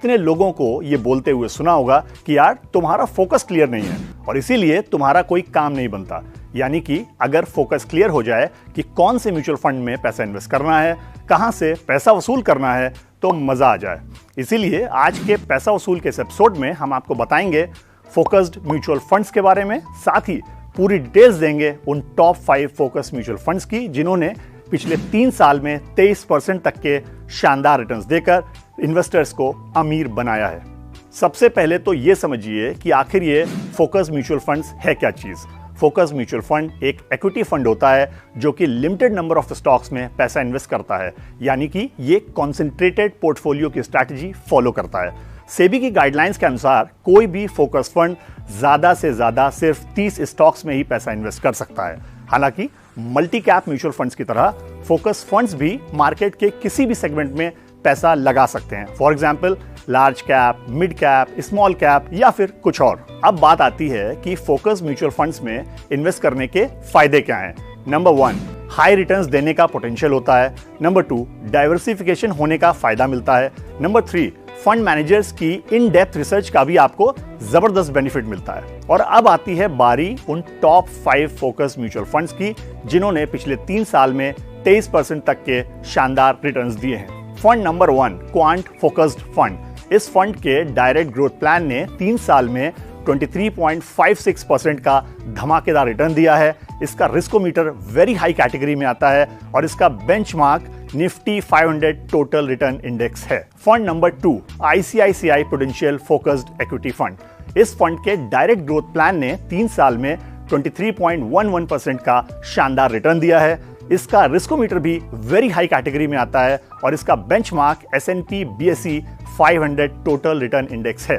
कितने लोगों को ये बोलते हुए सुना होगा कि यार तुम्हारा फोकस क्लियर नहीं है और इसीलिए तुम्हारा कोई काम नहीं बनता। यानी कि अगर फोकस क्लियर हो जाए कि कौन से म्यूचुअल फंड में पैसा इन्वेस्ट करना है, कहां से पैसा वसूल करना है, तो मजा आ जाए। इसीलिए आज के पैसा वसूल के इस एपिसोड में हम आपको बताएंगे फोकस्ड म्यूचुअल फंड्स के बारे में, साथ ही पूरी डिटेल्स देंगे उन टॉप 5 फोकस म्यूचुअल फंड्स की जिन्होंने पिछले 3 साल में 23% तक के शानदार रिटर्न्स देकर इन्वेस्टर्स को अमीर बनाया है। सबसे पहले तो ये समझिए कि आखिर ये फोकस म्यूचुअल फंड्स है क्या चीज। फोकस म्यूचुअल फंड एक इक्विटी फंड होता है जो कि लिमिटेड नंबर ऑफ स्टॉक्स में पैसा इन्वेस्ट करता है, यानी कि ये कॉन्सेंट्रेटेड पोर्टफोलियो की स्ट्रैटेजी फॉलो करता है। सेबी की गाइडलाइंस के अनुसार कोई भी फोकस फंड ज्यादा से ज्यादा सिर्फ 30 स्टॉक्स में ही पैसा इन्वेस्ट कर सकता है। हालांकि मल्टी कैप म्यूचुअल फंड्स की तरह फोकस फंड्स भी मार्केट के किसी भी सेगमेंट में पैसा लगा सकते हैं। For example large cap, mid cap, small cap या फिर कुछ और। अब बात आती है कि फोकस म्यूचुअल फंड्स में इन्वेस्ट करने के फायदे क्या हैं। नंबर 1, हाई रिटर्न्स देने का पोटेंशियल होता है। नंबर 2, डाइवर्सिफिकेशन होने का फायदा मिलता है। नंबर 3, फंड मैनेजर्स की इन डेप्थ रिसर्च का भी आपको जबरदस्त बेनिफिट मिलता है। और अब आती है बारी उन टॉप 5 फोकस म्यूचुअल फंड्स की जिन्होंने पिछले 3 साल में 23% तक के शानदार रिटर्न्स दिए हैं। Fund number 1, quant focused fund. इस फंड के डायरेक्ट ग्रोथ प्लान ने 3 साल में 23.56% का धमाकेदार रिटर्न दिया है। इसका रिस्कोमीटर वेरी हाई कैटेगरी में आता है और इसका benchmark Nifty 500 total return index है। Fund number 2, ICICI Prudential focused equity fund. इस फंड के डायरेक्ट ग्रोथ प्लान ने 3 साल में 23.11% का शानदार रिटर्न दिया है। इसका रिस्कोमीटर भी वेरी हाई कैटेगरी में आता है और इसका benchmark S&P BSE 500 total return index है।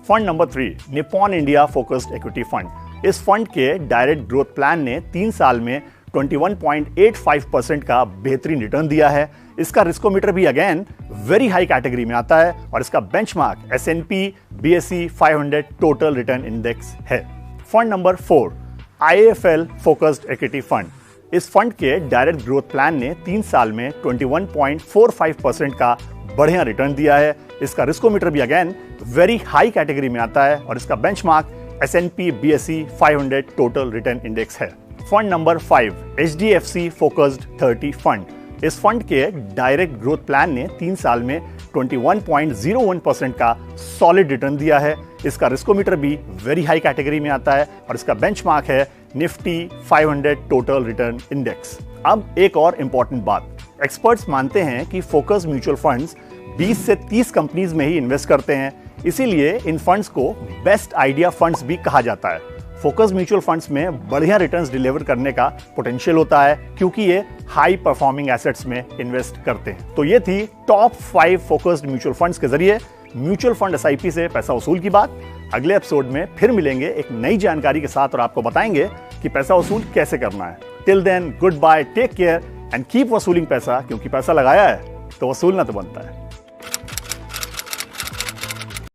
Fund number 3, Nippon India focused equity fund. इस फंड के डायरेक्ट ग्रोथ प्लान ने 3 साल में 21.85% का बेहतरीन रिटर्न दिया है। इसका रिस्कोमीटर भी अगेन वेरी हाई कैटेगरी में आता है और इसका benchmark S&P BSE 500 total return index है। Fund number 4, IIFL focused equity fund. इस फंड के डायरेक्ट ग्रोथ प्लान ने 3 साल में 21.45% का बढ़िया रिटर्न दिया है। इसका रिस्कोमीटर भी अगेन वेरी हाई कैटेगरी में आता है और इसका benchmark S&P BSE 500 total return index है। Fund number 5, HDFC focused 30 fund. इस फंड के डायरेक्ट ग्रोथ प्लान ने 3 साल में 21.01% का सॉलिड रिटर्न दिया है। इसका रिस्कोमीटर भी वेरी हाई कैटेगरी में आता है और इसका बेंचमार्क है निफ्टी 500 टोटल रिटर्न इंडेक्स। अब एक और इंपॉर्टेंट बात, एक्सपर्ट्स मानते हैं कि फोकस म्यूचुअल फंड्स 20 से 30 कंपनीज में ही इन्वेस्ट करते हैं, इसीलिए इन फंड्स को बेस्ट आइडिया फंड्स भी कहा जाता है। फोकस म्यूचुअल फंड्स में बढ़िया रिटर्न्स डिलीवर करने का पोटेंशियल होता है क्योंकि ये हाई परफॉर्मिंग एसेट्स में इन्वेस्ट करते हैं। तो ये थी टॉप 5 फोकस्ड म्यूचुअल फंड्स के जरिए म्यूचुअल फंड SIP से पैसा वसूल की बात। अगले एपिसोड में फिर मिलेंगे एक नई जानकारी के साथ और आपको बताएंगे कि पैसा वसूल कैसे करना है। Till then, good bye, take care and keep वसूलिंग पैसा, क्योंकि पैसा लगाया है तो वसूलना तो बनता है।